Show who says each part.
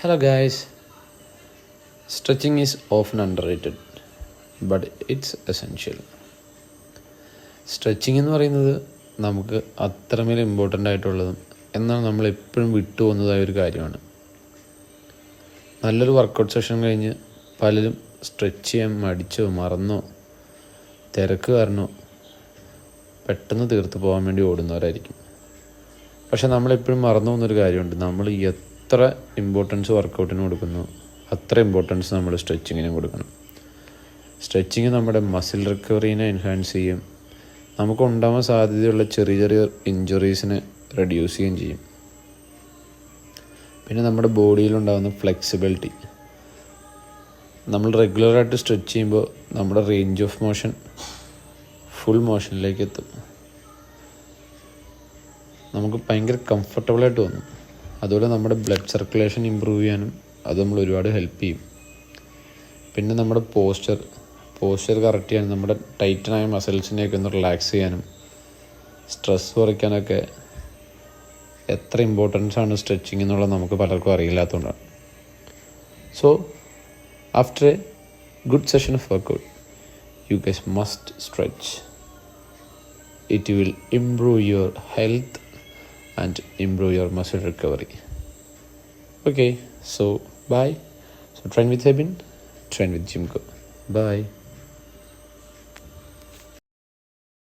Speaker 1: Hello guys, stretching is often underrated, but it's essential. Stretching എന്ന് പറയുന്നത് നമുക്ക് അത്രമേൽ ഇമ്പോർട്ടൻ്റ് ആയിട്ടുള്ളതും എന്നാൽ നമ്മൾ എപ്പോഴും വിട്ടുപോകുന്നതായ ഒരു കാര്യമാണ്. നല്ലൊരു വർക്കൗട്ട് സെഷൻ കഴിഞ്ഞ് പലരും സ്ട്രെച്ച് ചെയ്യാൻ മടിച്ചോ മറന്നോ തിരക്ക് കാരണോ പെട്ടെന്ന് തീർത്ത് പോകാൻ വേണ്ടി ഓടുന്നവരായിരിക്കും. പക്ഷെ നമ്മളെപ്പോഴും മറന്നു പോകുന്നൊരു കാര്യമുണ്ട്. നമ്മൾ എത്ര ഇമ്പോർട്ടൻസ് വർക്കൗട്ടിന് കൊടുക്കുന്നു അത്ര ഇമ്പോർട്ടൻസ് നമ്മൾ സ്ട്രെച്ചിങ്ങിനും കൊടുക്കണം. സ്ട്രെച്ചിങ് നമ്മുടെ മസിൽ റിക്കവറീനെ എൻഹാൻസ് ചെയ്യും. നമുക്കുണ്ടാവാൻ സാധ്യതയുള്ള ചെറിയ ചെറിയ ഇഞ്ചുറീസിനെ റെഡ്യൂസ് ചെയ്യുകയും ചെയ്യും. പിന്നെ നമ്മുടെ ബോഡിയിലുണ്ടാകുന്ന ഫ്ലെക്സിബിലിറ്റി, നമ്മൾ റെഗുലറായിട്ട് സ്ട്രെച്ച് ചെയ്യുമ്പോൾ നമ്മുടെ റേഞ്ച് ഓഫ് മോഷൻ ഫുൾ മോഷനിലേക്ക് എത്തും. നമുക്ക് ഭയങ്കര കംഫർട്ടബിളായിട്ട് തോന്നും. അതുപോലെ നമ്മുടെ ബ്ലഡ് സർക്കുലേഷൻ ഇമ്പ്രൂവ് ചെയ്യാനും അത് നമ്മൾ ഒരുപാട് ഹെൽപ്പ് ചെയ്യും. പിന്നെ നമ്മുടെ പോസ്ചർ കറക്റ്റ് ചെയ്യാനും നമ്മുടെ ടൈറ്റനായ മസിൽസിനെയൊക്കെ ഒന്ന് റിലാക്സ് ചെയ്യാനും സ്ട്രെസ് കുറയ്ക്കാനൊക്കെ എത്ര ഇമ്പോർട്ടൻസ് ആണ് സ്ട്രെച്ചിങ് എന്നുള്ളത് നമുക്ക് പലർക്കും അറിയില്ലാത്തതുകൊണ്ടാണ്. So after a good session of workout you guys must stretch. It will improve your health and improve your muscle recovery. Okay, so bye. So train with Hebin, train with Jimko. Bye.